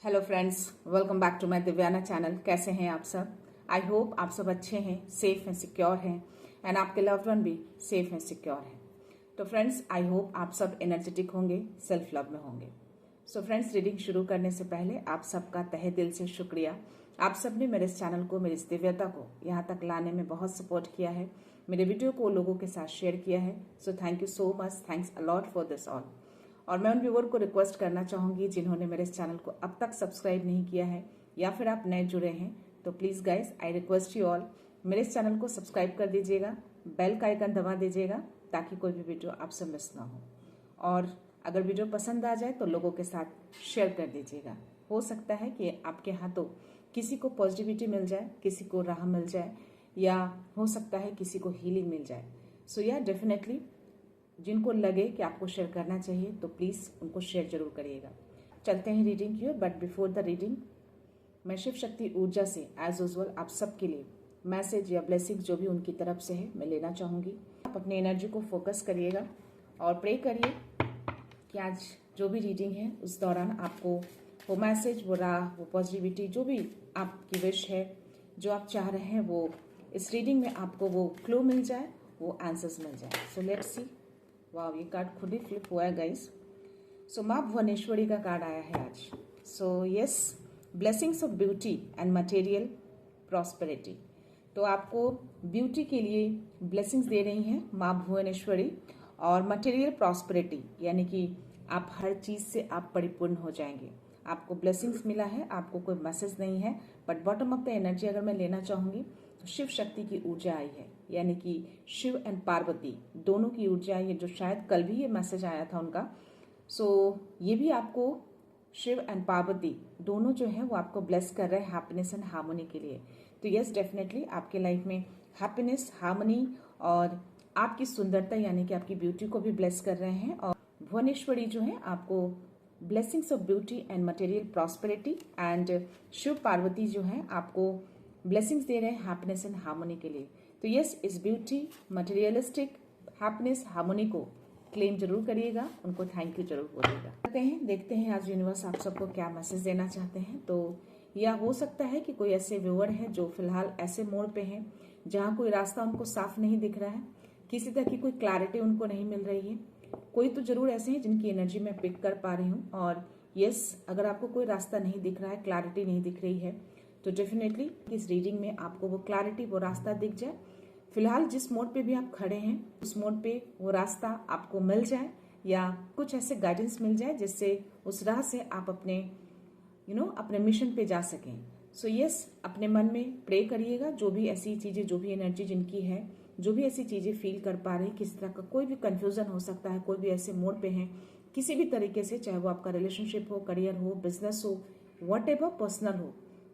Hello friends, welcome back to my Divyana channel. कैसे हैं आप सब? आई होप आप सब अच्छे हैं, सेफ एंड सिक्योर हैं एंड आपके लव्ड वन भी सेफ एंड सिक्योर हैं। तो फ्रेंड्स, आई होप आप सब एनर्जेटिक होंगे, सेल्फ लव में होंगे। सो फ्रेंड्स, रीडिंग शुरू करने से पहले आप सबका तहे दिल से शुक्रिया। आप सब ने मेरे इस चैनल को, मेरी इस दिव्यता को यहाँ तक लाने में बहुत सपोर्ट किया है, मेरे वीडियो को लोगों के साथ शेयर किया है। So thank you so much, thanks a lot for this all. और मैं उन व्यूवर को रिक्वेस्ट करना चाहूंगी जिन्होंने मेरे इस चैनल को अब तक सब्सक्राइब नहीं किया है या फिर आप नए जुड़े हैं, तो please guys, I request you all, मेरे इस चैनल को सब्सक्राइब कर दीजिएगा, बेल का आइकन दबा दीजिएगा ताकि कोई भी वीडियो आपसे मिस ना हो। और अगर वीडियो पसंद आ जाए तो लोगों के साथ शेयर कर दीजिएगा। हो सकता है कि आपके हाथों किसी को पॉजिटिविटी मिल जाए, किसी को राह मिल जाए, या हो सकता है किसी को हीलिंग मिल जाए। सो या डेफिनेटली जिनको लगे कि आपको शेयर करना चाहिए तो प्लीज़ उनको शेयर जरूर करिएगा। चलते हैं रीडिंग की ओर, बट बिफोर द रीडिंग मैं शिव शक्ति ऊर्जा से एज यूजुअल आप सबके लिए मैसेज या ब्लेसिंग जो भी उनकी तरफ से है मैं लेना चाहूँगी। आप अपनी एनर्जी को फोकस करिएगा और प्रे करिए कि आज जो भी रीडिंग है उस दौरान आपको वो मैसेज, वो राह, वो पॉजिटिविटी, जो भी आपकी विश है, जो आप चाह रहे हैं, वो इस रीडिंग में आपको वो क्लू मिल जाए, वो आंसर्स मिल जाए। सो लेट्स सी। वाह, ये कार्ड खुद ही फ्लिप हुआ है गाइस। सो माँ भुवनेश्वरी का कार्ड आया है आज। So yes, blessings of beauty and material prosperity. तो आपको ब्यूटी के लिए ब्लेसिंग्स दे रही हैं माँ भुवनेश्वरी, और मटेरियल प्रॉस्पेरिटी यानी कि आप हर चीज से आप परिपूर्ण हो जाएंगे। आपको ब्लेसिंग्स मिला है, आपको कोई मैसेज नहीं है, but bottom of the energy अगर मैं लेना चाहूंगी तो शिव शक्ति की ऊर्जा आई है, यानी कि शिव एंड पार्वती दोनों की ऊर्जा आई है, जो शायद कल भी ये मैसेज आया था उनका। सो ये भी आपको शिव एंड पार्वती दोनों जो है वो आपको ब्लेस कर रहे हैं हैप्पीनेस एंड हार्मनी के लिए। तो यस, डेफिनेटली आपके लाइफ में हैप्पीनेस, हार्मनी और आपकी सुंदरता यानी कि आपकी ब्यूटी को भी ब्लेस कर रहे हैं। और भुवनेश्वरी जो है आपको blessings of beauty and material prosperity, and Shiv Parvati जो है आपको ब्लेसिंग्स दे रहे हैं हैप्पीनेस एंड हार्मनी के लिए। तो यस, इस ब्यूटी, मटेरियलिस्टिक हैप्पीनेस, हार्मनी को क्लेम जरूर करिएगा, उनको थैंक यू जरूर बोलिएगा। देखते हैं आज यूनिवर्स आप सबको क्या मैसेज देना चाहते हैं। तो या हो सकता है कि कोई ऐसे व्यूअर है जो फिलहाल ऐसे मोड़ पे हैं जहाँ कोई रास्ता उनको साफ नहीं दिख रहा है, किसी तरह की कोई क्लैरिटी उनको नहीं मिल रही है। कोई तो जरूर ऐसे हैं जिनकी एनर्जी मैं पिक कर पा रही हूँ। और यस, अगर आपको कोई रास्ता नहीं दिख रहा है, क्लैरिटी नहीं दिख रही है, तो डेफिनेटली इस रीडिंग में आपको वो क्लैरिटी, वो रास्ता दिख जाए। फिलहाल जिस मोड पे भी आप खड़े हैं उस मोड पे वो रास्ता आपको मिल जाए, या कुछ ऐसे गाइडेंस मिल जाए जिससे उस राह से आप अपने अपने मिशन पे जा सकें। सो यस, अपने मन में प्रे करिएगा। जो भी ऐसी चीजें, जो भी एनर्जी जिनकी है, जो भी ऐसी चीजें फील कर पा रहे हैं, किस तरह का कोई भी कंफ्यूजन हो सकता है, कोई भी ऐसे मोड पे हैं किसी भी तरीके से, चाहे वो आपका रिलेशनशिप हो, करियर हो, बिजनेस हो, वट एवर पर्सनल हो,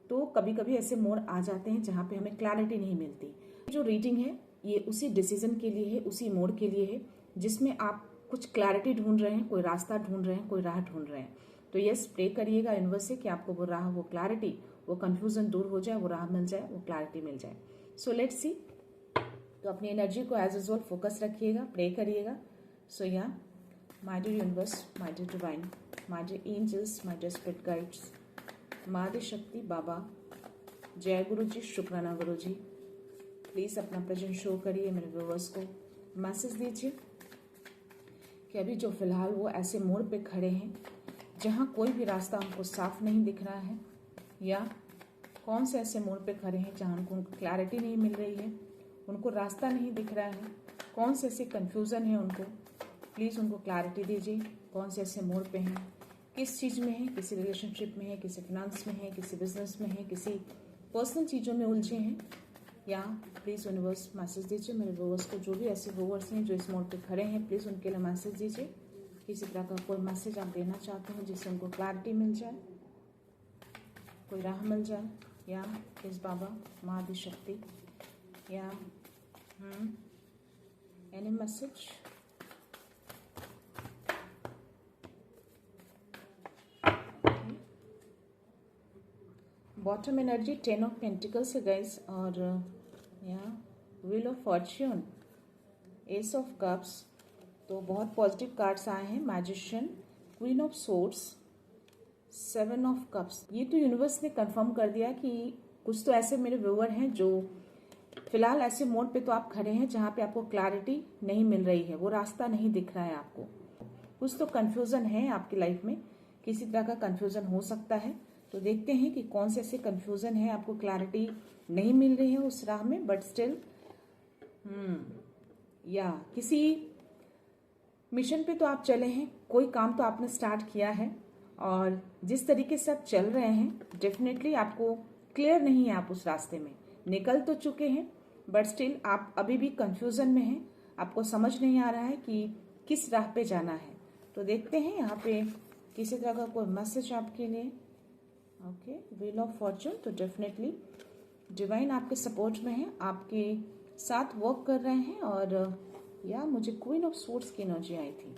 तो कभी कभी ऐसे मोड़ आ जाते हैं जहाँ पे हमें क्लैरिटी नहीं मिलती। जो रीडिंग है ये उसी डिसीजन के लिए है, उसी मोड़ के लिए है जिसमें आप कुछ क्लैरिटी ढूंढ रहे हैं, कोई रास्ता ढूंढ रहे हैं, कोई राह ढूंढ रहे हैं। तो यस, प्रे करिएगा यूनिवर्स से कि आपको वो राह, वो क्लैरिटी, वो कंफ्यूजन दूर हो जाए, वो राह मिल जाए, वो क्लैरिटी मिल जाए। So let's see. तो अपनी एनर्जी को एज यूजुअल फोकस रखिएगा, प्रे करिएगा। सो या my dear universe, my dear divine, my dear angels, my dear spirit guides, मादी शक्ति बाबा, जय गुरु जी, शुक्राना गुरु जी, प्लीज अपना प्रेजेंस शो करिए, मेरे व्यूअर्स को मैसेज दीजिए कि अभी जो फिलहाल वो ऐसे मोड़ पे खड़े हैं जहाँ कोई भी रास्ता उनको साफ नहीं दिख रहा है, या कौन से ऐसे मोड़ पे खड़े हैं जहाँ उनको क्लैरिटी नहीं मिल रही है, उनको रास्ता नहीं दिख रहा है, कौन से ऐसे कंफ्यूजन है उनको, प्लीज उनको क्लैरिटी दीजिए। कौन से ऐसे मोड़ पे हैं, किस चीज में है, किसी रिलेशनशिप में है, किसी फिनेंस में है, किसी बिजनेस में है, किसी पर्सनल चीजों में उलझे हैं, या प्लीज यूनिवर्स मैसेज दीजिए मेरे व्यूअर्स को। जो भी ऐसे व्यूअर्स हैं जो इस मोड पे खड़े हैं, प्लीज उनके लिए मैसेज दीजिए। किसी तरह का कोई मैसेज आप देना चाहते हैं जिससे उनको क्लैरिटी मिल जाए, कोई राह मिल जाए, या प्लीज बाबा, माँ आदि शक्ति, या any message. Bottom energy 10 of pentacles है गाइस, और wheel of Fortune, S of cups. तो बहुत पॉजिटिव कार्ड्स आए हैं। Magician, queen of swords, 7 of cups, ये तो यूनिवर्स ने कंफर्म कर दिया कि कुछ तो ऐसे मेरे व्यूअर हैं जो फिलहाल ऐसे मोड पे तो आप खड़े हैं जहां पे आपको क्लैरिटी नहीं मिल रही है, वो रास्ता नहीं दिख रहा है आपको। कुछ तो कंफ्यूजन है आपकी लाइफ में, किसी तरह का कंफ्यूजन हो सकता है। तो देखते हैं कि कौन से ऐसे कंफ्यूजन है, आपको क्लैरिटी नहीं मिल रही है उस राह में, बट स्टिल या किसी मिशन पे तो आप चले हैं, कोई काम तो आपने स्टार्ट किया है, और जिस तरीके से आप चल रहे हैं डेफिनेटली आपको क्लियर नहीं है, आप उस रास्ते में निकल तो चुके हैं बट स्टिल आप अभी भी कंफ्यूजन में हैं, आपको समझ नहीं आ रहा है कि किस राह पे जाना है। तो देखते हैं यहाँ पे किसी तरह का कोई मैसेज आपके लिए। ओके, व्हील ऑफ फॉर्चून, तो डेफिनेटली डिवाइन आपके सपोर्ट में है, आपके साथ वर्क कर रहे हैं। और या मुझे क्वीन ऑफ स्वॉर्ड्स की एनर्जी आई थी,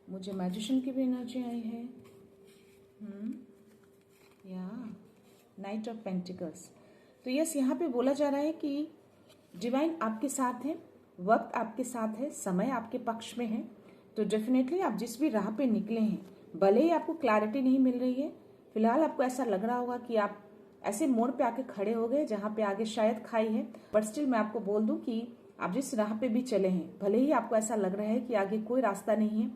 मुझे मैजिशियन की भी एनर्जी आई है, या नाइट ऑफ पेंटिकल्स। तो यस, यहाँ पे बोला जा रहा है कि डिवाइन आपके साथ है, वक्त आपके साथ है, समय आपके पक्ष में है। तो डेफिनेटली आप जिस भी राह पे निकले हैं, भले ही आपको क्लैरिटी नहीं मिल रही है, फिलहाल आपको ऐसा लग रहा होगा कि आप ऐसे मोड़ पे आके खड़े हो गए जहाँ पे आगे शायद खाई है, बट स्टिल मैं आपको बोल दूं कि आप जिस राह पे भी चले हैं, भले ही आपको ऐसा लग रहा है कि आगे कोई रास्ता नहीं है,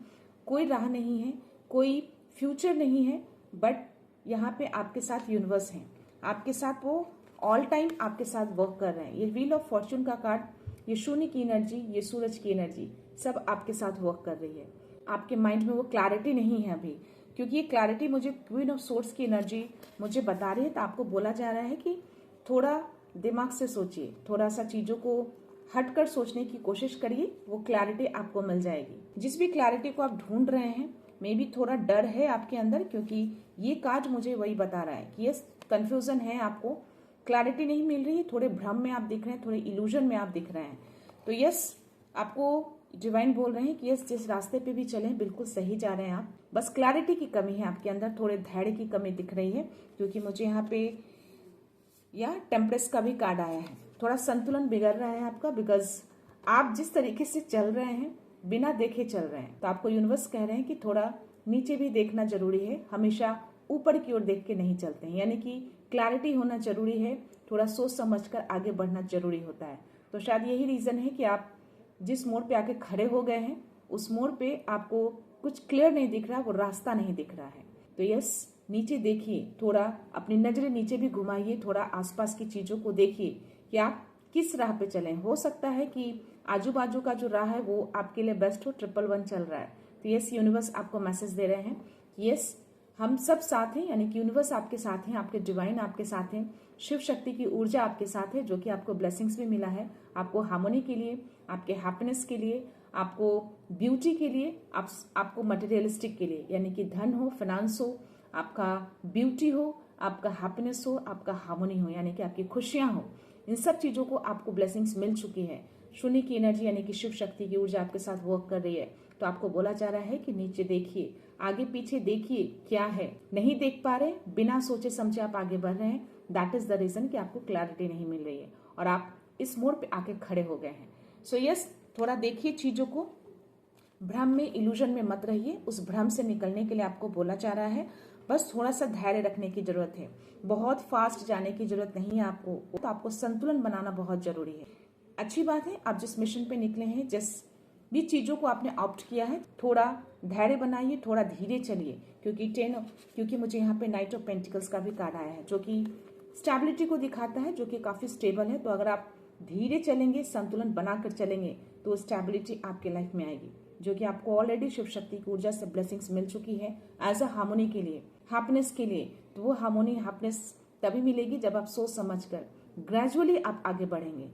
कोई राह नहीं है, कोई फ्यूचर नहीं है, बट यहाँ पे आपके साथ यूनिवर्स है, आपके साथ वो ऑल टाइम आपके साथ वर्क कर रहे हैं। ये व्हील ऑफ फॉर्चून का कार्ड, ये शून्य की एनर्जी, ये सूरज की एनर्जी, सब आपके साथ वर्क कर रही है। आपके माइंड में वो क्लैरिटी नहीं है अभी, क्योंकि ये क्लैरिटी मुझे क्वीन ऑफ सोर्स की एनर्जी मुझे बता रही है। तो आपको बोला जा रहा है कि थोड़ा दिमाग से सोचिए, थोड़ा सा चीजों को हटकर सोचने की कोशिश करिए, वो क्लैरिटी आपको मिल जाएगी। जिस भी क्लैरिटी को आप ढूंढ रहे हैं, मे बी थोड़ा डर है आपके अंदर, क्योंकि ये कार्ड मुझे वही बता रहा है कि ये कंफ्यूजन है, आपको क्लैरिटी नहीं मिल रही है, थोड़े भ्रम में आप दिख रहे हैं, थोड़े इल्यूजन में आप दिख रहे हैं। तो यस, आपको डिवाइन बोल रहे हैं कि यस, जिस रास्ते पे भी चलें बिल्कुल सही जा रहे हैं आप, बस क्लैरिटी की कमी है आपके अंदर, थोड़े धैर्य की कमी दिख रही है। क्योंकि मुझे यहाँ पे या टेम्परेस का भी कार्ड आया है, थोड़ा संतुलन बिगड़ रहा है आपका, बिकॉज आप जिस तरीके से चल रहे हैं बिना देखे चल रहे हैं। तो आपको यूनिवर्स कह रहे हैं कि थोड़ा नीचे भी देखना जरूरी है, हमेशा ऊपर की ओर देख के नहीं चलते हैं, यानी कि क्लैरिटी होना जरूरी है, थोड़ा सोच समझकर आगे बढ़ना जरूरी होता है। तो शायद यही रीजन है कि आप जिस मोड़ पे आके खड़े हो गए हैं, उस मोड़ पे आपको कुछ क्लियर नहीं दिख रहा, वो रास्ता नहीं दिख रहा है। तो यस, नीचे देखिए, थोड़ा अपनी नजरें नीचे भी घुमाइए, थोड़ा आसपास की चीजों को देखिए कि आप किस राह पे चलें। हो सकता है कि आजू बाजू का जो राह है वो आपके लिए बेस्ट हो, 111 चल रहा है। तो यस, यूनिवर्स आपको मैसेज दे रहे हैं, यस हम सब साथ हैं, यानी कि यूनिवर्स आपके साथ हैं, आपके डिवाइन आपके साथ हैं, शिव शक्ति की ऊर्जा आपके साथ है, जो कि आपको ब्लेसिंग्स भी मिला है, आपको हार्मोनी के लिए, आपके हैप्पीनेस के लिए, आपको ब्यूटी के लिए, आपको मटेरियलिस्टिक के लिए, यानी कि धन हो, फाइनेंस हो, आपका ब्यूटी हो, आपका हैप्पीनेस हो, आपका हार्मोनी हो, यानी कि आपकी खुशियां हो, इन सब चीजों को आपको ब्लेसिंग्स मिल चुकी है। शून्य की एनर्जी यानी कि शिव शक्ति की ऊर्जा आपके साथ वर्क कर रही है। तो आपको बोला जा रहा है कि नीचे देखिए, आगे पीछे देखिए क्या है, नहीं देख पा रहे, बिना सोचे समझे आप आगे बढ़ रहे हैं, दैट इज द रीजन कि आपको क्लैरिटी नहीं मिल रही है और आप इस मोड़ पे आके खड़े हो गए हैं। सो यस, थोड़ा देखिए चीजों को, भ्रम में, इल्यूजन में मत रहिए। उस भ्रम से निकलने के लिए आपको बोला जा रहा है बस थोड़ा सा धैर्य रखने की जरूरत है, बहुत फास्ट जाने की जरूरत नहीं है आपको। तो आपको संतुलन बनाना बहुत जरूरी है। अच्छी बात है, आप जिस मिशन पे निकले हैं, जिस भी चीजों को आपने ऑप्ट किया है, थोड़ा धैर्य बनाइए, थोड़ा धीरे चलिए, क्योंकि मुझे यहाँ पे नाइट ऑफ पेंटिकल्स का भी कार्ड आया है, जो कि स्टेबिलिटी को दिखाता है, जो कि काफी स्टेबल है। तो अगर आप धीरे चलेंगे, संतुलन बनाकर चलेंगे, तो स्टेबिलिटी आपके लाइफ में आएगी, जो कि आपको ऑलरेडी शिव शक्ति की ऊर्जा से ब्लेसिंग्स मिल चुकी है एज अ हार्मोनी के लिए, हैप्पीनेस के लिए। तो वो हार्मोनी, हैप्पीनेस तभी मिलेगी जब आप सोच समझकर ग्रेजुअली आप आगे बढ़ेंगे।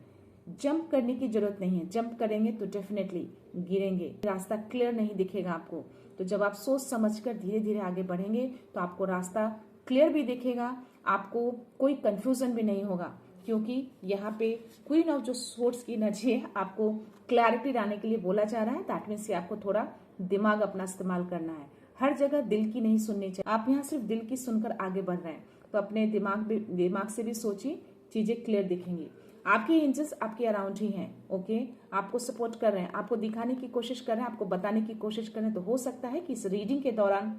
जंप करने की जरूरत नहीं है, जंप करेंगे तो डेफिनेटली गिरेंगे, रास्ता क्लियर नहीं दिखेगा आपको। तो जब आप सोच समझकर धीरे धीरे आगे बढ़ेंगे तो आपको रास्ता क्लियर भी दिखेगा, आपको कोई कंफ्यूजन भी नहीं होगा, क्योंकि यहाँ पे क्वीन ऑफ जो सोर्स की एनर्जी है, आपको क्लैरिटी लाने के लिए बोला जा रहा है। दैट मीन्स आपको थोड़ा दिमाग अपना इस्तेमाल करना है, हर जगह दिल की नहीं सुननी चाहिए। आप यहाँ सिर्फ दिल की सुनकर आगे बढ़ रहे हैं, तो अपने दिमाग से भी सोचिए, चीजें क्लियर दिखेंगी। आपके एंजल्स आपके अराउंड ही हैं, ओके, आपको सपोर्ट कर रहे हैं, आपको दिखाने की कोशिश कर रहे हैं, आपको बताने की कोशिश कर रहे हैं। तो हो सकता है कि इस रीडिंग के दौरान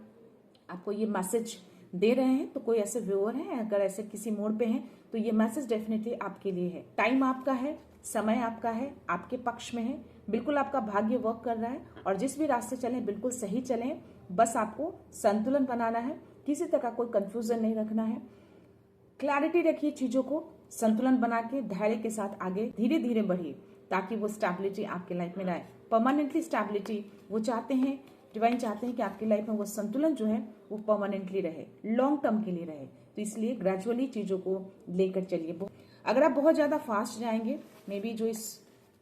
आपको ये मैसेज दे रहे हैं। तो कोई ऐसे व्यूअर हैं, अगर ऐसे किसी मोड पे हैं, तो ये मैसेज डेफिनेटली आपके लिए है। टाइम आपका है, समय आपका है, आपके पक्ष में है, बिल्कुल आपका भाग्य वर्क कर रहा है और जिस भी रास्ते चलें बिल्कुल सही चलें। बस आपको संतुलन बनाना है, किसी तरह का कोई कंफ्यूजन नहीं रखना है, क्लैरिटी रखिए चीजों को, संतुलन बना के धैर्य के साथ आगे धीरे धीरे बढ़िए ताकि वो स्टेबिलिटी आपके लाइफ में लाए। परमानेंटली स्टेबिलिटी वो चाहते हैं, डिवाइन चाहते हैं कि आपकी लाइफ में वो संतुलन जो है वो परमानेंटली रहे, लॉन्ग टर्म के लिए रहे। तो इसलिए ग्रेजुअली चीजों को लेकर चलिए। अगर आप बहुत ज्यादा फास्ट जाएंगे, मे बी जो इस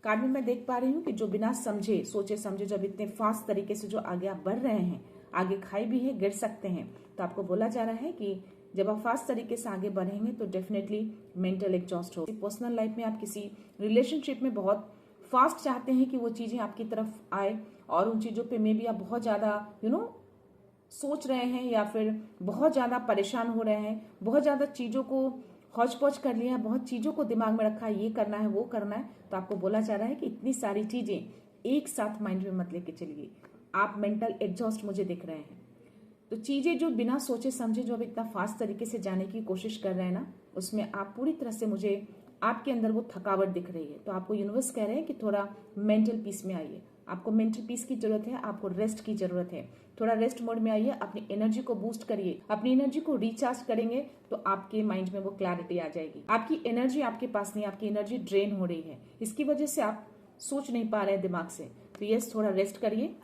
कार्ड में मैं देख पा रही हूँ कि जो बिना समझे सोचे समझे जब इतने फास्ट तरीके से जो आगे आप बढ़ रहे हैं, आगे खाई भी है, गिर सकते हैं। तो आपको बोला जा रहा है कि जब आप फास्ट तरीके से आगे बढ़ेंगे तो डेफिनेटली मेंटल एग्जॉस्ट हो। पर्सनल लाइफ में आप किसी रिलेशनशिप में बहुत फास्ट चाहते हैं कि वो चीजें आपकी तरफ आए और उन चीजों पे मे बी आप बहुत ज्यादा सोच रहे हैं या फिर बहुत ज्यादा परेशान हो रहे हैं, बहुत ज्यादा चीजों को हौच पौच कर लिया है, बहुत चीजों को दिमाग में रखा है, ये करना है वो करना है। तो आपको बोला जा रहा है कि इतनी सारी चीजें एक साथ माइंड में मत लेके चलिए। आप मेंटल एग्जॉस्ट मुझे दिख रहे हैं। तो चीजें जो बिना सोचे समझे जो अब इतना फास्ट तरीके से जाने की कोशिश कर रहे हैं ना, उसमें आप पूरी तरह से मुझे आपके अंदर वो थकावट दिख रही है। तो आपको यूनिवर्स कह रहे हैं कि थोड़ा मेंटल पीस में आइए। आपको मेंटल पीस की जरूरत है, आपको रेस्ट की जरूरत है। थोड़ा रेस्ट मोड में आइए, अपनी एनर्जी को बूस्ट करिए। अपनी एनर्जी को रिचार्ज करेंगे तो आपके माइंड में वो क्लैरिटी आ जाएगी। आपकी एनर्जी आपके पास नहीं, आपकी एनर्जी ड्रेन हो रही है, इसकी वजह से आप सोच नहीं पा रहे हैं दिमाग से। तो यस, थोड़ा रेस्ट करिए।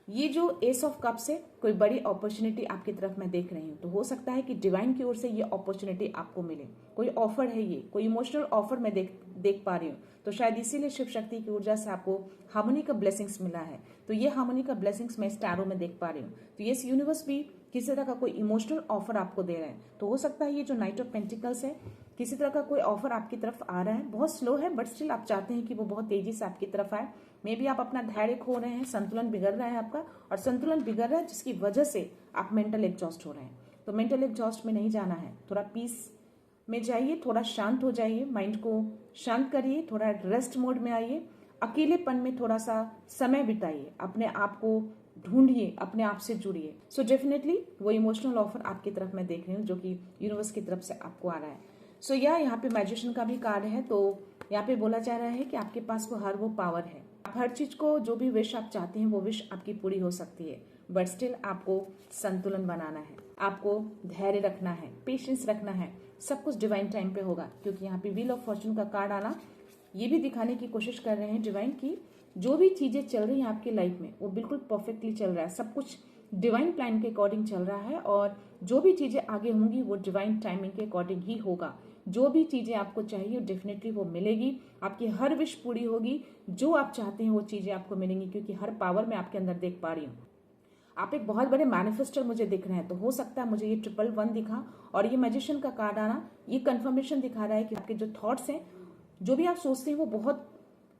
ये जो एस ऑफ कप्स है, कोई बड़ी अपॉर्चुनिटी आपकी तरफ मैं देख रही हूँ। तो हो सकता है कि डिवाइन की ओर से ये अपॉर्चुनिटी आपको मिले, कोई ऑफर है, ये कोई इमोशनल ऑफर मैं देख पा रही हूँ। तो शायद इसीलिए शिव शक्ति की ऊर्जा से आपको हार्मनी का ब्लेसिंग्स मिला है। तो ये हार्मनी का ब्लेसिंग्स मैं इस टैरो में देख पा रही हूँ। तो ये यूनिवर्स भी किसी तरह का कोई इमोशनल ऑफर आपको दे रहे हैं। तो हो सकता है ये जो नाइट ऑफ पेंटिकल्स है, किसी तरह का कोई ऑफर आपकी तरफ आ रहा है। बहुत स्लो है बट स्टिल आप चाहते हैं कि वो बहुत तेजी से आपकी तरफ आए। मे बी आप अपना धैर्य खो रहे हैं, संतुलन बिगड़ रहा है आपका, और संतुलन बिगड़ रहा है जिसकी वजह से आप मेंटल एग्जॉस्ट हो रहे हैं। तो मेंटल एग्जॉस्ट में नहीं जाना है, थोड़ा पीस में जाइए, थोड़ा शांत हो जाइए, माइंड को शांत करिए, थोड़ा रेस्ट मोड में आइए, अकेलेपन में थोड़ा सा समय बिताइए, अपने आप को ढूंढिए, अपने आप से जुड़िए। सो डेफिनेटली वो इमोशनल ऑफर आपकी तरफ मैं देख रही हूँ जो कि यूनिवर्स की तरफ से आपको आ रहा है। सो यहाँ पे मैजिशियन का भी कार्ड है। तो यहाँ पे बोला जा रहा है कि आपके पास वो पावर है। आप हर चीज को, जो भी विश आप चाहते हैं वो विश आपकी पूरी हो सकती है, बट स्टिल आपको संतुलन बनाना है, आपको धैर्य रखना है, पेशेंस रखना है। सब कुछ डिवाइन टाइम पे होगा, क्योंकि यहाँ पे व्हील ऑफ फॉर्चून का कार्ड आना ये भी दिखाने की कोशिश कर रहे हैं डिवाइन की जो भी चीजें चल रही हैं आपकी लाइफ में वो बिल्कुल परफेक्टली चल रहा है, सब कुछ डिवाइन प्लान के अकॉर्डिंग चल रहा है, और जो भी चीजें आगे होंगी वो डिवाइन टाइमिंग के अकॉर्डिंग ही होगा। जो भी चीजें आपको चाहिए डेफिनेटली वो मिलेगी, आपकी हर विश पूरी होगी, जो आप चाहते हैं वो चीजें आपको मिलेंगी, क्योंकि हर पावर मैं आपके अंदर देख पा रही हूँ। आप एक बहुत बड़े मैनिफेस्टर मुझे दिख रहे हैं। तो हो सकता है मुझे ये 111 दिखा और ये मैजिशियन का कार्ड आना ये कंफर्मेशन दिखा रहा है कि आपके जो थॉट्स हैं, जो भी आप सोचते हैं वो बहुत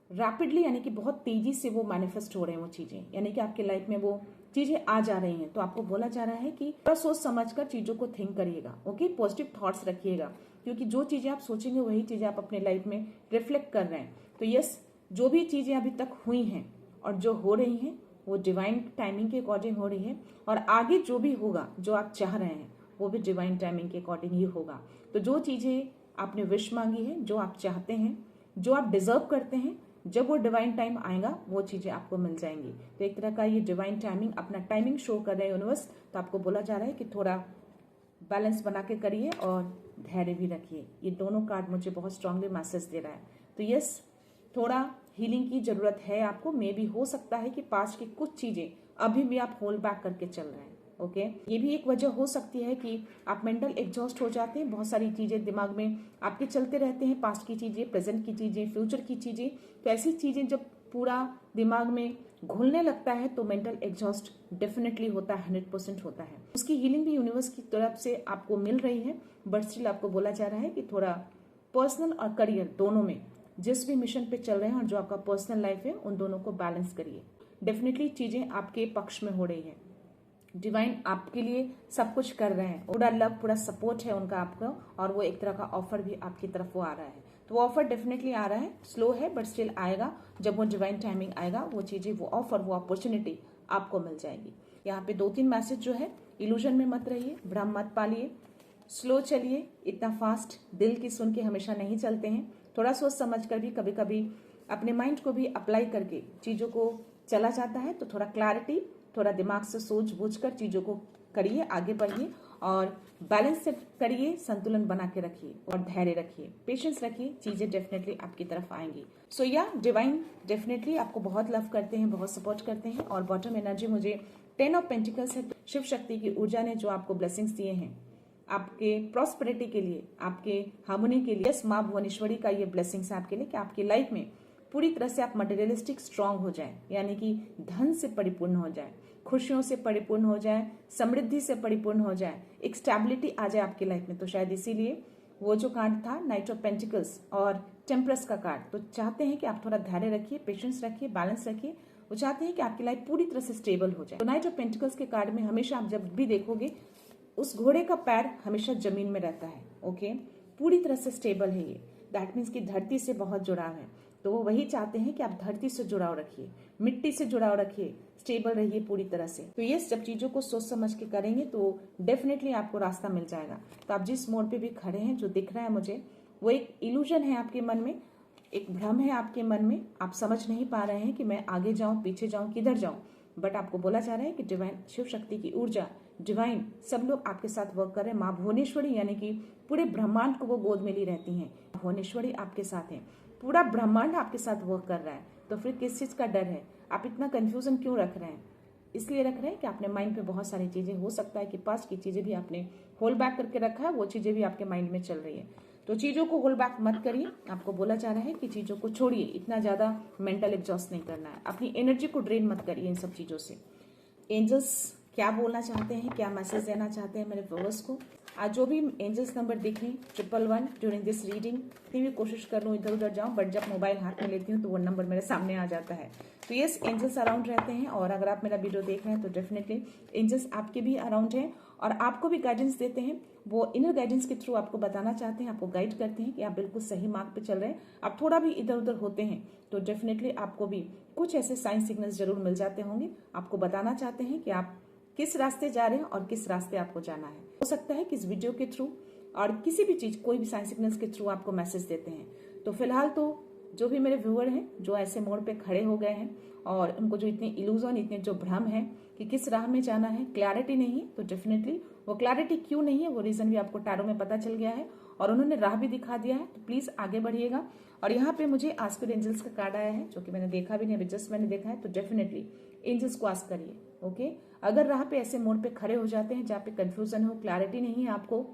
रैपिडली यानी कि बहुत तेजी से वो मैनिफेस्ट हो रहे हैं वो चीजें, यानी कि आपके लाइफ में वो चीजें आ जा रही हैं। तो आपको बोला जा रहा है कि थोड़ा सोच समझकर चीजों को थिंक करिएगा, ओके, पॉजिटिव थॉट्स रखिएगा, क्योंकि जो चीजें आप सोचेंगे वही चीजें आप अपने लाइफ में रिफ्लेक्ट कर रहे हैं। तो यस, जो भी चीजें अभी तक हुई हैं और जो हो रही हैं वो डिवाइन टाइमिंग के अकॉर्डिंग हो रही है, और आगे जो भी होगा जो आप चाह रहे हैं वो भी डिवाइन टाइमिंग के अकॉर्डिंग ही होगा। तो जो चीजें आपने विश मांगी है, जो आप चाहते हैं, जो आप डिजर्व करते हैं, जब वो डिवाइन टाइम आएगा वो चीजें आपको मिल जाएंगी। तो एक तरह का ये डिवाइन टाइमिंग अपना टाइमिंग शो कर रहा है यूनिवर्स। तो आपको बोला जा रहा है कि थोड़ा बैलेंस बना के करिए और धैर्य भी रखिए। ये दोनों कार्ड मुझे बहुत स्ट्रांगली मैसेज दे रहा है। तो यस, थोड़ा हीलिंग की जरूरत है आपको। मे भी हो सकता है कि पास्ट की कुछ चीजें अभी भी आप होल्ड बैक करके चल रहे हैं, ओके। ये भी एक वजह हो सकती है कि आप मेंटल एग्जॉस्ट हो जाते हैं, बहुत सारी चीजें दिमाग में आपके चलते रहते हैं, पास्ट की चीजें, प्रेजेंट की चीजें, फ्यूचर की चीजें। तो ऐसी चीजें जब पूरा दिमाग में घुलने लगता है तो मेंटल एग्जॉस्ट डेफिनेटली होता है, 100% होता है। उसकी हीलिंग भी यूनिवर्स की तरफ से आपको मिल रही है, बट स्टिल आपको बोला जा रहा है कि थोड़ा पर्सनल और करियर दोनों में जिस भी मिशन पे चल रहे हैं और जो आपका पर्सनल लाइफ है उन दोनों को बैलेंस करिए। डेफिनेटली चीजें आपके पक्ष में हो रही है, डिवाइन आपके लिए सब कुछ कर रहे हैं, पूरा लव, पूरा सपोर्ट है उनका आपको, और वो एक तरह का ऑफर भी आपकी तरफ वो आ रहा है। तो वो ऑफर डेफिनेटली आ रहा है, स्लो है बट स्टिल आएगा। जब वो डिवाइन टाइमिंग आएगा वो चीजें, वो ऑफर, वो अपॉर्चुनिटी आपको मिल जाएगी। यहाँ पे 2-3 मैसेज जो है इल्यूजन में मत रहिए, भ्रम मत पालिए, स्लो चलिए। इतना फास्ट दिल की सुन के हमेशा नहीं चलते हैं, थोड़ा सोच समझ कर भी कभी कभी अपने माइंड को भी अप्लाई करके चीज़ों को चला जाता है। तो थोड़ा क्लैरिटी, थोड़ा दिमाग से सोच बूझ कर चीज़ों को करिए, आगे बढ़िए और बैलेंस से करिए, संतुलन बना के रखिए और धैर्य रखिए, पेशेंस रखिए, चीज़ें डेफिनेटली आपकी तरफ आएंगी। सो या डिवाइन डेफिनेटली आपको बहुत लव करते हैं, बहुत सपोर्ट करते हैं। और बॉटम एनर्जी मुझे 10 ऑफ पेंटिकल्स है। शिव शक्ति की ऊर्जा ने जो आपको ब्लेसिंग्स दिए हैं आपके प्रॉस्पेरिटी के लिए, आपके हार्मोनी के लिए, माँ भुवनेश्वरी का ये ब्लेसिंग्स है आपके लिए कि आपकी लाइफ में पूरी तरह से आप मटेरियलिस्टिक स्ट्रांग हो जाए, यानी कि धन से परिपूर्ण हो जाए, खुशियों से परिपूर्ण हो जाए, समृद्धि से परिपूर्ण हो जाए, एक स्टेबिलिटी आ जाए आपकी लाइफ में। तो शायद इसीलिए वो जो कार्ड था नाइट ऑफ पेंटिकल्स और टेम्परस का कार्ड, तो चाहते हैं कि आप थोड़ा धैर्य रखिए, पेशेंस रखिए, बैलेंस रखिए। वो चाहते हैं कि आपकी लाइफ पूरी तरह से स्टेबल हो जाए। तो नाइट ऑफ पेंटिकल्स के कार्ड में हमेशा आप जब भी देखोगे उस घोड़े का पैर हमेशा जमीन में रहता है। ओके, पूरी तरह से स्टेबल है ये। दैट मीन्स कि धरती से बहुत जुड़ाव है। तो वो वही चाहते हैं कि आप धरती से जुड़ाव रखिए, मिट्टी से जुड़ाव रखिए, स्टेबल रहिए पूरी तरह से। तो ये जब चीजों को सोच समझ के करेंगे तो डेफिनेटली आपको रास्ता मिल जाएगा। तो आप जिस मोड़ पे भी खड़े हैं, जो दिख रहा है मुझे, वो एक इल्यूजन है आपके मन में, एक भ्रम है आपके मन में। आप समझ नहीं पा रहे हैं कि मैं आगे जाऊं, पीछे जाऊं, किधर जाऊं। बट आपको बोला जा रहा है कि डिवाइन शिव शक्ति की ऊर्जा, डिवाइन सब लोग आपके साथ वर्क कर रहे हैं। माँ भुवनेश्वरी यानी कि पूरे ब्रह्मांड को वो गोद में ली रहती हैं। भुवनेश्वरी आपके साथ है, पूरा ब्रह्मांड आपके साथ वर्क कर रहा है। तो फिर किस चीज का डर है? आप इतना कंफ्यूजन क्यों रख रहे हैं? इसलिए रख रहे हैं कि आपने माइंड पे बहुत सारी चीजें, हो सकता है कि पास्ट की चीजें भी आपने होल्ड बैक करके रखा है, वो चीजें भी आपके माइंड में चल रही है। तो चीजों को होल्ड बैक मत करिए। आपको बोला जा रहा है कि चीजों को छोड़िए, इतना ज्यादा मेंटल एग्जॉस्ट नहीं करना है, अपनी एनर्जी को ड्रेन मत करिए इन सब चीजों से। एंजल्स क्या बोलना चाहते हैं, क्या मैसेज देना चाहते हैं मेरे व्यूअर्स को? आज जो भी एंजल्स नंबर दिख रही 111 ड्यूरिंग दिस रीडिंग, इतनी भी कोशिश कर लूँ इधर उधर जाऊँ, बट जब मोबाइल हाथ में लेती हूँ तो वो नंबर मेरे सामने आ जाता है। तो यस, एंजल्स अराउंड रहते हैं। और अगर आप मेरा वीडियो देख रहे हैं तो डेफिनेटली एंजल्स आपके भी अराउंड हैं और आपको भी गाइडेंस देते हैं। वो इनर गाइडेंस के थ्रू आपको बताना चाहते हैं, आपको गाइड करते हैं कि आप बिल्कुल सही मार्ग पे चल रहे हैं। आप थोड़ा भी इधर उधर होते हैं तो डेफिनेटली आपको भी कुछ ऐसे साइन सिग्नल्स जरूर मिल जाते होंगे। आपको बताना चाहते हैं कि आप किस रास्ते जा रहे हैं और किस रास्ते आपको जाना है। हो सकता है कि इस वीडियो के थ्रू और किसी भी चीज, कोई भी साइन सिग्नल्स के थ्रू आपको मैसेज देते हैं। तो फिलहाल तो जो भी मेरे व्यूअर हैं जो ऐसे मोड़ पे खड़े हो गए हैं और उनको जो इतने इल्यूजन, इतने जो भ्रम है कि किस राह में जाना है, क्लैरिटी नहीं है, तो डेफिनेटली वो क्लैरिटी क्यों नहीं है वो रीजन भी आपको टैरो में पता चल गया है और उन्होंने राह भी दिखा दिया है। तो प्लीज आगे बढ़िएगा। और यहाँ पे मुझे आस्क फॉर एंजल्स का कार्ड आया है जो कि मैंने देखा भी नहीं, अभी जस्ट मैंने देखा है। तो डेफिनेटली एंजल्स को आस्क करिए। ओके, अगर राह पे ऐसे मोड़ पे खड़े हो जाते हैं जहाँ पे कंफ्यूजन हो, क्लैरिटी नहीं है आपको,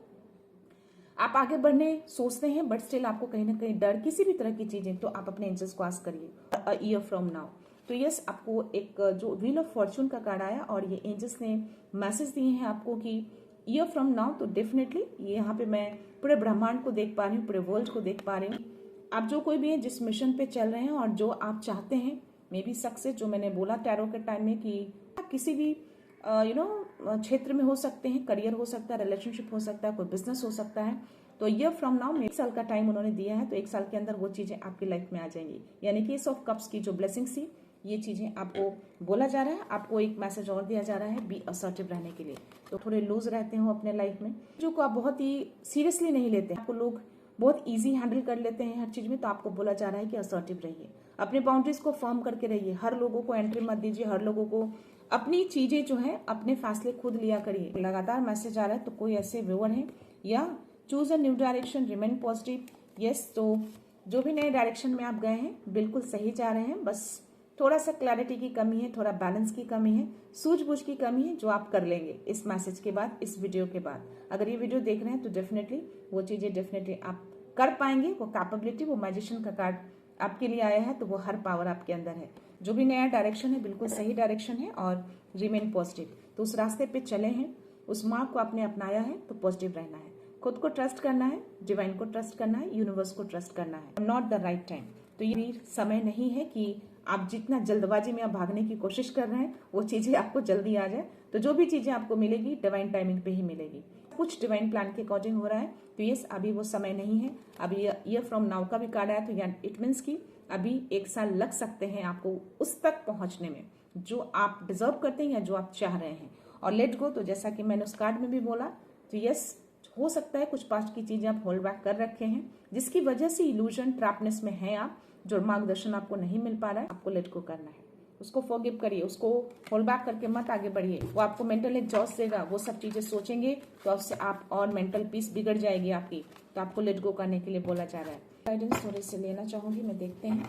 आप आगे बढ़ने सोचते हैं बट स्टिल आपको कहीं ना कहीं डर, किसी भी तरह की चीजें, तो आप अपने एंजल्स को आस्क करिए अ ईयर फ्रॉम नाउ। तो यस, आपको एक जो व्हील ऑफ फॉर्चून का कार्ड आया और ये एंजल्स ने मैसेज दिए हैं आपको कि ईयर फ्रॉम नाउ। तो डेफिनेटली ये यहाँ पे मैं पूरे ब्रह्मांड को देख पा रही हूँ, पूरे वर्ल्ड को देख पा रही हूँ। आप जो कोई भी है, जिस मिशन पे चल रहे हैं और जो आप चाहते हैं मे बी सक्सेस, जो मैंने बोला टैरो के टाइम में कि आप किसी भी क्षेत्र में हो सकते हैं, करियर हो सकता है, रिलेशनशिप हो सकता है, कोई बिजनेस हो सकता है। तो ईयर फ्रॉम नाउ, 1 साल का टाइम उन्होंने दिया है। तो 1 साल के अंदर वो चीजें आपकी लाइफ में आ जाएंगी, यानी कि एस ऑफ कप्स की जो ब्लेसिंग्स थी, ये चीजें आपको बोला जा रहा है। आपको एक मैसेज और दिया जा रहा है, बी असर्टिव रहने के लिए। तो थोड़े लूज रहते हो अपने लाइफ में, जो को आप बहुत ही सीरियसली नहीं लेते, आपको लोग बहुत इजी हैंडल कर लेते हैं हर चीज में। तो आपको बोला जा रहा है कि असर्टिव रहिए, अपने बाउंड्रीज को फर्म करके रहिए, हर लोगों को एंट्री मत दीजिए, हर लोगों को अपनी चीजें जो है, अपने फैसले खुद लिया करिए। लगातार मैसेज आ रहा है तो कोई ऐसे व्यूअर है, या choose a new direction, remain positive. Yes, तो जो भी नए डायरेक्शन में आप गए हैं बिल्कुल सही जा रहे हैं, बस थोड़ा सा क्लैरिटी की कमी है, थोड़ा बैलेंस की कमी है, सूझबूझ की कमी है, जो आप कर लेंगे इस मैसेज के बाद, इस वीडियो के बाद। अगर ये वीडियो देख रहे हैं तो डेफिनेटली वो चीजें डेफिनेटली आप कर पाएंगे। वो कैपेबिलिटी, वो मैजिशियन का कार्ड आपके लिए आया है, तो वो हर पावर आपके अंदर है। जो भी नया डायरेक्शन है बिल्कुल सही डायरेक्शन है और रिमेन पॉजिटिव। तो उस रास्ते पे चले हैं, उस मार्ग को आपने अपनाया है, तो पॉजिटिव रहना है, खुद को ट्रस्ट करना है, डिवाइन को ट्रस्ट करना है, यूनिवर्स को ट्रस्ट करना है। Not the right time. तो ये समय नहीं है कि आप जितना जल्दबाजी में आप भागने की कोशिश कर रहे हैं वो चीजें आपको जल्दी आ जाए। तो जो भी चीजें आपको मिलेगी डिवाइन टाइमिंग पे ही मिलेगी, कुछ डिवाइन प्लान के अकॉर्डिंग हो रहा है। तो यस, अभी वो समय नहीं है। अभी ईयर फ्रॉम नाउ का भी कार्ड आया, तो इट मीन्स की अभी 1 साल लग सकते हैं आपको उस तक पहुंचने में जो आप डिजर्व करते हैं या जो आप चाह रहे हैं। और लेट गो, तो जैसा कि मैंने उस कार्ड में भी बोला, तो यस, हो सकता है कुछ पास्ट की चीजें आप होल्ड बैक कर रखे हैं, जिसकी वजह से इल्यूजन ट्रैपनेस में है आप, जो मार्गदर्शन आपको नहीं मिल पा रहा है, आपको लेट गो करना है। उसको फॉरगिव करिए, उसको होल्ड बैक करके मत आगे बढ़िए, वो आपको मेंटल एग्जॉस्ट देगा। वो सब चीजें सोचेंगे तो आपसे आप और मेंटल पीस बिगड़ जाएगी आपकी, तो आपको लेट गो करने के लिए बोला जा रहा है। गाइडेंस थोड़े से लेना चाहूंगी मैं, देखते हैं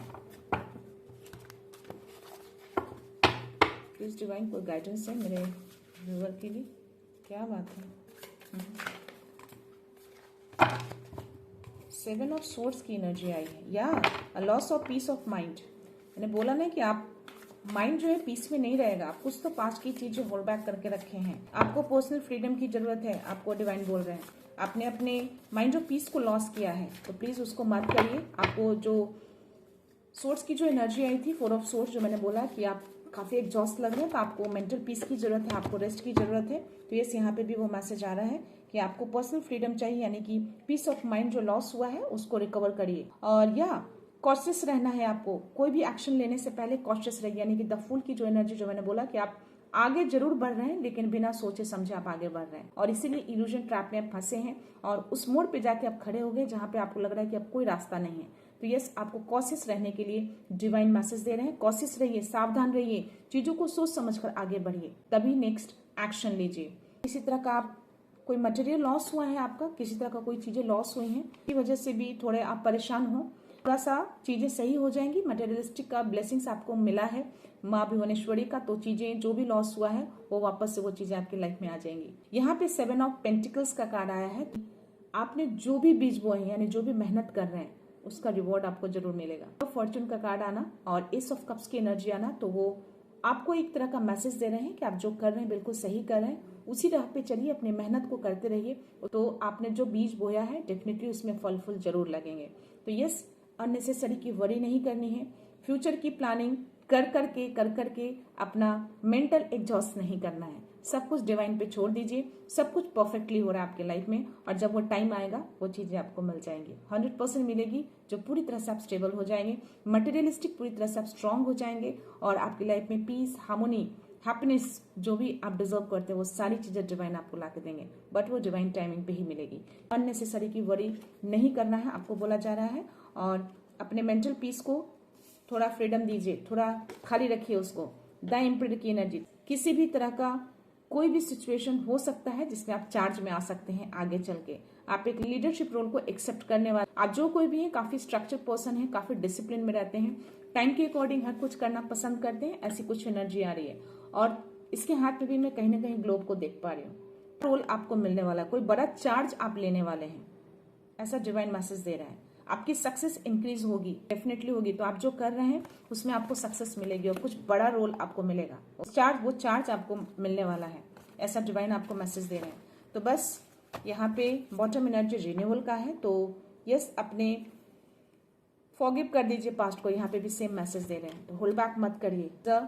प्लीज डिवाइन कोई गाइडेंस है मेरे व्यूअर के लिए। क्या बात है, 7 ऑफ सोर्ड्स की एनर्जी आई है, या a loss of peace of mind. मैंने बोला ना कि आप माइंड जो है पीस में नहीं रहेगा, आप कुछ तो पास्ट की चीजें होल्ड बैक करके रखे हैं, आपको पर्सनल फ्रीडम की जरूरत है, आपको डिवाइन बोल रहे हैं। आपने अपने माइंड ऑफ पीस को लॉस किया है, तो प्लीज उसको मत करिए। आपको जो सोर्स की जो एनर्जी आई थी, 4 ऑफ सोर्स, जो मैंने बोला कि आप काफी एग्जॉस्ट लग रहे हैं, तो आपको मेंटल पीस की जरूरत है, आपको रेस्ट की जरूरत है। तो यस, यहाँ पे भी वो मैसेज आ रहा है कि आपको पर्सनल फ्रीडम चाहिए, यानी कि पीस ऑफ माइंड जो लॉस हुआ है उसको रिकवर करिए। और या कॉशियस रहना है आपको, कोई भी एक्शन लेने से पहले कॉशियस रहिए, यानी कि द फूल की जो एनर्जी, जो मैंने बोला कि आप आगे जरूर बढ़ रहे हैं लेकिन बिना सोचे समझे आप आगे बढ़ रहे हैं, और इसीलिए इल्यूजन ट्रैप में आप फंसे हैं और उस मोड़ पे जाके आप खड़े हो गए जहां पे आपको लग रहा है कि अब कोई रास्ता नहीं है। तो यस, आपको कॉशियस रहने के लिए डिवाइन मैसेज दे रहे हैं। कॉशियस रहिए, सावधान रहिए, चीजों को सोच समझकर आगे बढ़िए, तभी नेक्स्ट एक्शन लीजिए। इसी तरह का आप कोई मटेरियल लॉस हुआ है आपका, किसी तरह का कोई चीजें लॉस हुई हैं, की वजह से भी थोड़े आप परेशान हो, थोड़ा सा चीजें सही हो जाएंगी। मटेरियलिस्टिक का ब्लेसिंग्स आपको मिला है माँ भुवनेश्वरी का, तो चीजें जो भी लॉस हुआ है वो वापस से वो चीजें आपकी लाइफ में आ जाएंगी। यहाँ पे 7 ऑफ पेंटिकल्स का कार्ड आया है। आपने जो भी बीज बोए हैं, यानी जो भी मेहनत कर रहे हैं, उसका रिवॉर्ड आपको जरूर मिलेगा। तो फॉर्च्यून का कार्ड आना और एस ऑफ कप्स की एनर्जी आना, तो वो आपको एक तरह का मैसेज दे रहे हैं कि आप जो कर रहे हैं बिल्कुल सही कर रहे हैं, उसी राह पे चलिए, अपनी मेहनत को करते रहिए, तो आपने जो बीज बोया है डेफिनेटली उसमें फल फूल जरूर लगेंगे। तो यस, अननेसेसरी की वरी नहीं करनी है, फ्यूचर की प्लानिंग कर करके अपना मेंटल एग्जॉस्ट नहीं करना है, सब कुछ डिवाइन पे छोड़ दीजिए। सब कुछ परफेक्टली हो रहा है आपके लाइफ में, और जब वो टाइम आएगा वो चीजें आपको मिल जाएंगी, 100% मिलेगी, जो पूरी तरह से आप स्टेबल हो जाएंगे, मटेरियलिस्टिक पूरी तरह से आप स्ट्रांग हो जाएंगे, और आपकी लाइफ में पीस, हार्मोनी, हैप्पीनेस जो भी आप डिजर्व करते हैं वो सारी चीजें डिवाइन आपको ला के देंगे, बट वो डिवाइन टाइमिंग पे ही मिलेगी। अननेसेसरी की वरी नहीं करना है आपको बोला जा रहा है, और अपने मेंटल पीस को थोड़ा फ्रीडम दीजिए, थोड़ा खाली रखिए उसको। द एम्परर की एनर्जी, किसी भी तरह का कोई भी सिचुएशन हो सकता है जिसमें आप चार्ज में आ सकते हैं आगे चल के। आप एक लीडरशिप रोल को एक्सेप्ट करने वाले, आप जो कोई भी है, काफी स्ट्रक्चर पर्सन है, काफी डिसिप्लिन में रहते हैं, टाइम के अकॉर्डिंग हर कुछ करना पसंद करते हैं, ऐसी कुछ एनर्जी आ रही है। और इसके हाथ में भी मैं कहीं ना कहीं ग्लोब को देख पा रही हूँ। रोल आपको मिलने वाला है, कोई बड़ा चार्ज आप लेने वाले हैं, ऐसा डिवाइन मैसेज दे रहा है। आपकी सक्सेस इंक्रीज होगी, डेफिनेटली होगी, तो आप जो कर रहे हैं उसमें आपको सक्सेस मिलेगी और कुछ बड़ा रोल आपको मिलेगा। वो चार्ज आपको मिलने वाला है, ऐसा डिवाइन आपको मैसेज दे रहे हैं। तो बस यहाँ पे बॉटम एनर्जी रिन्यूअल का है, तो यस, अपने फॉरगिव कर दीजिए पास्ट को, यहाँ पे भी सेम मैसेज दे रहे हैं, तो होल्ड बैक मत करिए। द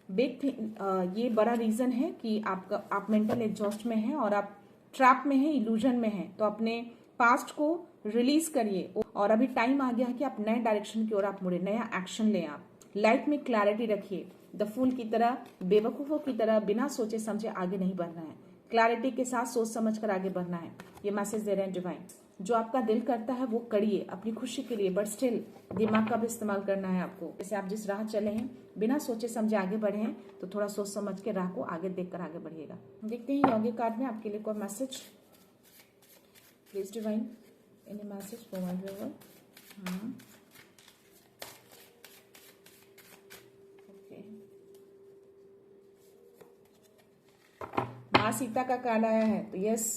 बिग थिंग, ये बड़ा रीजन है कि आप मेंटल एग्जॉस्ट में हैं और आप ट्रैप में हैं, इल्यूजन में हैं, तो अपने पास्ट को रिलीज करिए, और अभी टाइम आ गया है कि आप नए डायरेक्शन की ओर आप मुड़े, नया एक्शन लें, आप लाइफ में क्लैरिटी रखिए। द फूल की तरह, बेवकूफों की तरह बिना सोचे समझे आगे नहीं बढ़ना है, क्लैरिटी के साथ सोच समझ कर आगे बढ़ना है, ये मैसेज दे रहे हैं डिवाइन। जो आपका दिल करता है वो करिए अपनी खुशी के लिए, बट स्टिल दिमाग का भी इस्तेमाल करना है आपको। जैसे आप जिस राह चले हैं, बिना सोचे समझे आगे बढ़े हैं, तो थोड़ा सोच समझ के राह को आगे देखकर आगे बढ़िएगा। देखते हैं यौगिक कार्ड में आपके लिए कोई message, please divine any message for my viewer. Okay, माँ सीता का कार्ड आया है, तो यस,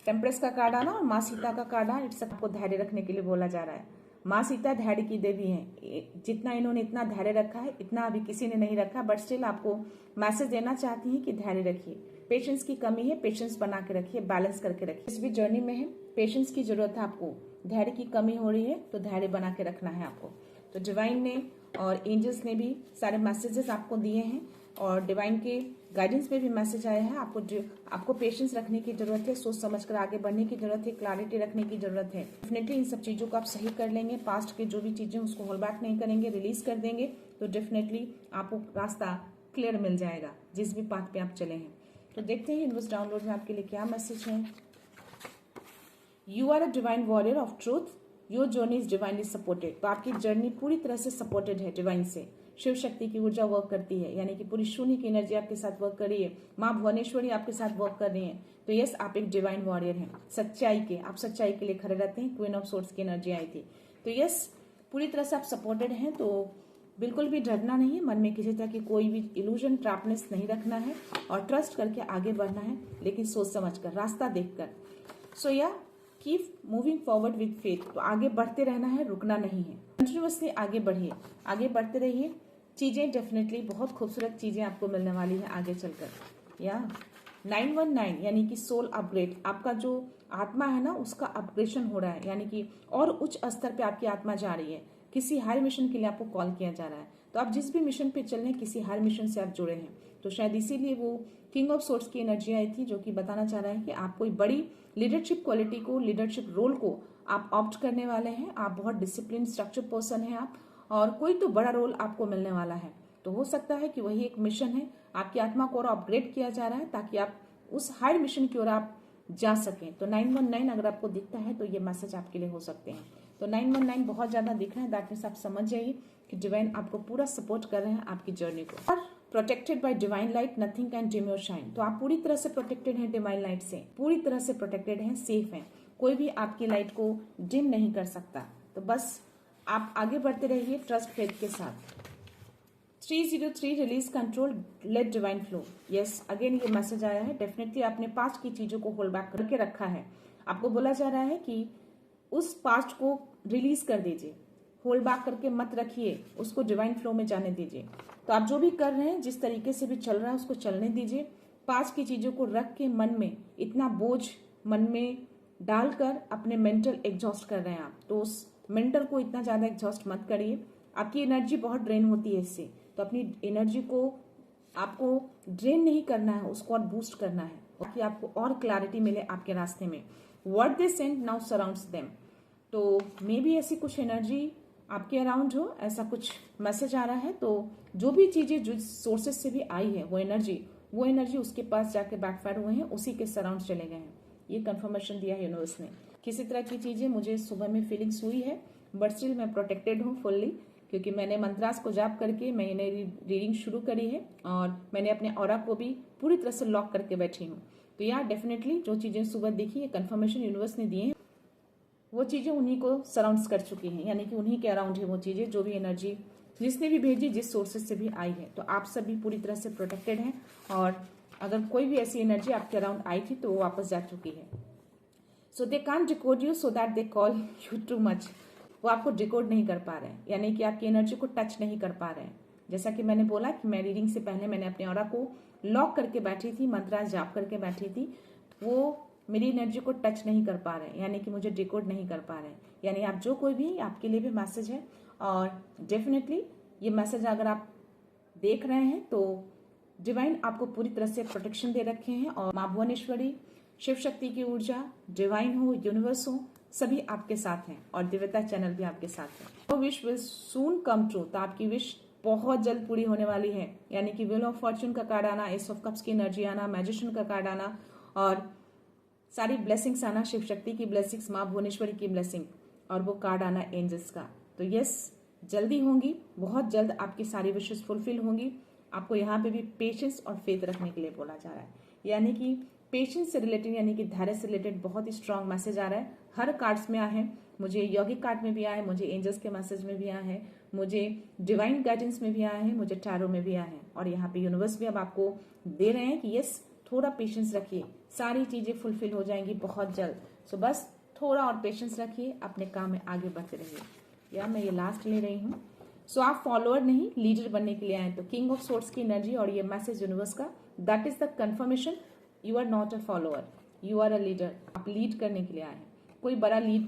टेम्परेस का कार्ड आना और माँ सीता का कार्ड आना, इट्स आपको धैर्य रखने के लिए बोला जा रहा है। माँ सीता धैर्य की देवी हैं, जितना इन्होंने इतना धैर्य रखा है इतना अभी किसी ने नहीं रखा, बट स्टिल आपको मैसेज देना चाहती हैं कि धैर्य रखिए। पेशेंस की कमी है, पेशेंस बना के रखिए, बैलेंस करके रखिए। इस भी जर्नी में है, पेशेंस की जरूरत है आपको, धैर्य की कमी हो रही है, तो धैर्य बना के रखना है आपको। तो डिवाइन ने और एंजल्स ने भी सारे मैसेजेस आपको दिए हैं, और डिवाइन के गाइडेंस में भी मैसेज आया है। आपको पेशेंस रखने की जरूरत है, सोच समझकर आगे बढ़ने की जरूरत है, क्लैरिटी रखने की जरूरत है। डेफिनेटली इन सब चीजों को आप सही कर लेंगे, पास्ट के जो भी चीजें उसको होल्ड बैक नहीं करेंगे, रिलीज कर देंगे, तो डेफिनेटली आपको रास्ता क्लियर मिल जाएगा जिस भी पाथ पे आप चले हैं। तो देखते हैं यूनिवर्स डाउनलोड में आपके लिए क्या मैसेज है। You are a divine warrior of truth, your journey is divinely supported. तो आपकी जर्नी पूरी तरह से सपोर्टेड है डिवाइन से। शिव शक्ति की ऊर्जा वर्क करती है, यानी कि पूरी शून्य की एनर्जी आपके साथ वर्क कर रही है। माँ भुवनेश्वरी आपके साथ वर्क कर रही है। तो यस, आप एक डिवाइन वॉरियर हैं, सच्चाई के। आप सच्चाई के लिए खड़े रहते हैं। क्वीन ऑफ सोर्ड्स की एनर्जी आई थी। तो यस, पूरी तरह से आप सपोर्टेड हैं। तो बिल्कुल भी डरना नहीं है, मन में किसी तरह की कोई भी इल्यूजन ट्रैपनेस नहीं रखना है और ट्रस्ट करके आगे बढ़ना है, लेकिन सोच समझ कर, रास्ता देखकर। सो या keep moving forward with faith. तो आगे बढ़ते रहना है, रुकना नहीं है। कंटिन्यूअसली आगे बढ़िए, आगे बढ़ते रहिए। चीजें डेफिनेटली बहुत खूबसूरत चीजें आपको मिलने वाली है आगे चलकर। या 919 यानी कि सोल अपग्रेड। आपका जो आत्मा है ना, उसका अपग्रेडेशन हो रहा है, यानी कि और उच्च स्तर पे आपकी आत्मा जा रही है। किसी हाई मिशन के लिए आपको कॉल किया जा रहा है। तो आप जिस भी मिशन पे चल रहे हैं, किसी हाई मिशन से आप जुड़े हैं। तो शायद इसीलिए वो किंग ऑफ सोर्ड्स की एनर्जी आई थी, जो कि बताना चाह रहा है कि आप कोई बड़ी लीडरशिप क्वालिटी को, लीडरशिप रोल को आप ऑप्ट करने वाले हैं। आप बहुत डिसिप्लिन स्ट्रक्चर पर्सन हैं आप, और कोई तो बड़ा रोल आपको मिलने वाला है। तो हो सकता है कि वही एक मिशन है, आपकी आत्मा को और अपग्रेड किया जा रहा है ताकि आप उस हायर मिशन की ओर आप जा सकें। तो 919 अगर आपको दिखता है तो ये मैसेज आपके लिए हो सकते हैं। तो 919 बहुत ज्यादा दिख रहा है, दैट मीन्स आप समझ जाइए कि डिवाइन आपको पूरा सपोर्ट कर रहे हैं आपकी जर्नी को। और protected by divine light, nothing can dim your shine. तो आप पूरी तरह से प्रोटेक्टेड हैं डिवाइन लाइट से, पूरी तरह से प्रोटेक्टेड हैं, सेफ हैं। कोई भी आपकी लाइट को डिम नहीं कर सकता। तो बस आप आगे बढ़ते रहिए ट्रस्ट फेथ के साथ। 303 release control, let divine flow. Yes, again ये मैसेज आया है। डेफिनेटली आपने पास्ट की चीजों को होल्ड बैक करके रखा है। आपको बोला जा रहा है कि उस पास्ट को रिलीज कर दीजिए, होल्ड बैक करके मत रखिए, उसको डिवाइन फ्लो में जाने दीजिए। तो आप जो भी कर रहे हैं, जिस तरीके से भी चल रहा है, उसको चलने दीजिए। पास्ट की चीजों को रख के मन में इतना बोझ मन में डालकर अपने मेंटल एग्जॉस्ट कर रहे हैं आप। तो उस मेंटल को इतना ज्यादा एग्जॉस्ट मत करिए। आपकी एनर्जी बहुत ड्रेन होती है इससे। तो अपनी एनर्जी को आपको ड्रेन नहीं करना है, उसको और बूस्ट करना है, ताकि आपको और क्लैरिटी मिले आपके रास्ते में। What they send now surrounds them. तो मे बी ऐसी कुछ एनर्जी आपके अराउंड हो, ऐसा कुछ मैसेज आ रहा है। तो जो भी चीजें जो सोर्सेज से भी आई है, वो एनर्जी उसके पास जाके बैकफायर हुए हैं, उसी के सराउंड चले गए हैं। ये कंफर्मेशन दिया है यूनिवर्स ने। किसी तरह की चीजें मुझे सुबह में फीलिंग्स हुई है, बट स्टिल मैं प्रोटेक्टेड हूँ फुल्ली, क्योंकि मैंने मंत्रास को जाप करके मैंने रीडिंग शुरू करी है और मैंने अपने ऑरा को भी पूरी तरह से लॉक करके बैठी हूँ। तो यार डेफिनेटली जो चीजें सुबह देखी है, कंफर्मेशन यूनिवर्स ने दिए हैं, वो चीजें उन्हीं को सराउंड्स कर चुकी हैं, यानी कि उन्हीं के अराउंड है वो चीजें। जो भी एनर्जी जिसने भी भेजी, जिस सोर्सेज से भी आई है, तो आप सभी पूरी तरह से प्रोटेक्टेड हैं। और अगर कोई भी ऐसी एनर्जी आपके अराउंड आई थी तो वो वापस जा चुकी है। So they can't decode you, so that they call you too much. वो आपको डिकोड नहीं कर पा रहे हैं, यानी कि आपकी एनर्जी को टच नहीं कर पा रहे हैं। जैसा कि मैंने बोला कि मैं रीडिंग से पहले मैंने अपने ऑरा को लॉक करके बैठी थी, मंत्रास जाप करके बैठी थी। वो मेरी एनर्जी को टच नहीं कर पा रहे हैं, यानी कि मुझे डिकोड नहीं कर पा रहे हैं। यानी आप जो कोई भी, आपके लिए भी मैसेज है। और डेफिनेटली ये मैसेज अगर आप देख रहे हैं तो डिवाइन आपको पूरी तरह से प्रोटेक्शन दे रखे हैं। और माँ भुवनेश्वरी, शिव शक्ति की ऊर्जा, डिवाइन हो, यूनिवर्स हो, सभी आपके साथ हैं। और दिव्यता चैनल भी आपके साथ है। वो wish will soon come true. तो आपकी विश बहुत जल्द पूरी होने वाली है, यानी कि व्हील ऑफ फॉर्च्यून का कार्ड आना, एस ऑफ कप्स की एनर्जी आना, मैजिशियन का कार्ड आना, और सारी ब्लेसिंग्स आना, शिव शक्ति की ब्लेसिंग्स, माँ भुवनेश्वरी की ब्लेसिंग, और वो कार्ड आना एंजल्स का। तो यस, जल्दी होंगी, बहुत जल्द आपकी सारी विशेष फुलफिल होंगी। आपको यहाँ पे भी पेशेंस और फेथ रखने के लिए बोला जा रहा है, यानी कि पेशेंस से रिलेटेड, यानी कि धैर्य से रिलेटेड बहुत ही स्ट्रांग मैसेज आ रहा है। हर कार्ड्स में आया है, मुझे यौगिक कार्ड में भी आया है, मुझे एंजल्स के मैसेज में भी आया है, मुझे डिवाइन गाइडेंस में भी आया है, मुझे टैरो में भी आया है। और यहाँ पे यूनिवर्स भी अब आपको दे रहे हैं कि यस, थोड़ा पेशेंस रखिए, सारी चीजें फुलफिल हो जाएंगी बहुत जल्द। सो बस थोड़ा और पेशेंस रखिए, अपने काम में आगे बढ़ते रहिए। यार मैं ये लास्ट ले रही हूँ। सो आप फॉलोअर नहीं, लीडर बनने के लिए आए। तो किंग ऑफ सोर्ड्स की एनर्जी और ये मैसेज यूनिवर्स का, that is the confirmation. You are not a follower, you are a leader. आप लीड करने के लिए आए हैं। कोई बड़ा लीड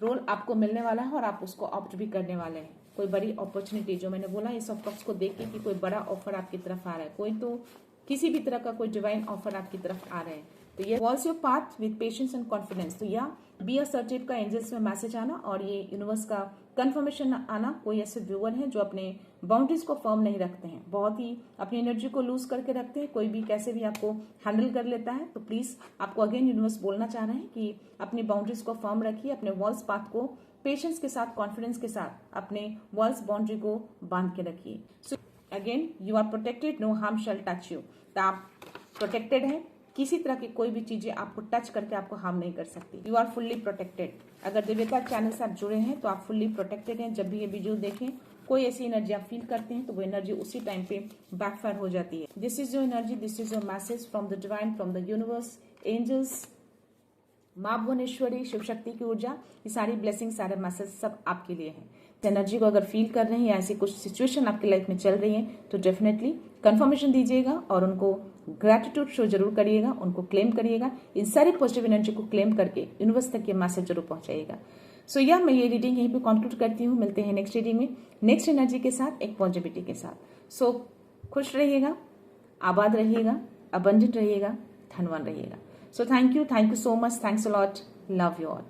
रोल आपको मिलने वाला है और आप उसको ऑप्ट भी करने वाले हैं। कोई बड़ी अपॉर्चुनिटी, जो मैंने बोला इस ऑफ कप्स को देख के कि कोई बड़ा ऑफर आपकी तरफ आ रहा है, कोई तो किसी भी तरह का कोई डिवाइन ऑफर आपकी तरफ आ रहे हैं। तो ये walls your path with patience and confidence. तो या बी असर्टिव का एंजल्स में मैसेज आना, और ये यूनिवर्स का कंफर्मेशन आना, कोई ऐसे व्यूअर हैं जो अपने बाउंड्रीज को फर्म नहीं रखते हैं, बहुत ही अपनी एनर्जी को लूज करके रखते हैं, कोई भी कैसे भी आपको हैंडल कर लेता है। तो प्लीज आपको अगेन यूनिवर्स बोलना चाह रहे हैं कि अपनी बाउंड्रीज को फर्म रखिए, अपने वॉल्स पाथ को पेशेंस के साथ, कॉन्फिडेंस के साथ अपने वॉल्स बाउंड्री को बांध के रखिए। So again you are protected, no harm shall touch you. तो आप प्रोटेक्टेड हैं, किसी तरह की कोई भी चीजें आपको टच करके आपको हार्म नहीं कर सकती। You are fully protected. अगर दिव्यता चैनल से आप जुड़े हैं तो आप फुल्ली प्रोटेक्टेड हैं। जब भी ये वीडियो देखें, कोई ऐसी एनर्जी आप फील करते हैं तो वो एनर्जी उसी टाइम पे बैकफायर हो जाती है। This is your energy, this is your message from the divine, from the universe, angels, माँ भुवनेश्वरी, शिव शक्ति की ऊर्जा, ये सारी ब्लेसिंग, सारे मैसेज सब आपके लिए हैं। इस एनर्जी को अगर फील कर रहे हैं या ऐसी कुछ सिचुएशन आपकी लाइफ में चल रही है तो डेफिनेटली कंफर्मेशन दीजिएगा और उनको ग्रेटिट्यूड शो जरूर करिएगा, उनको क्लेम करिएगा। इन सारी पॉजिटिव एनर्जी को क्लेम करके यूनिवर्स तक ये मैसेज जरूर पहुंचाइएगा। सो मैं ये रीडिंग यहीं पे कंक्लूड करती हूँ। मिलते हैं नेक्स्ट रीडिंग में, नेक्स्ट एनर्जी के साथ, एक पॉजिटिविटी के साथ। सो खुश रहिएगा, आबाद रहिएगा, अबंडेंट रहिएगा, धनवान रहिएगा। So thank you so much, thanks a lot, love you all.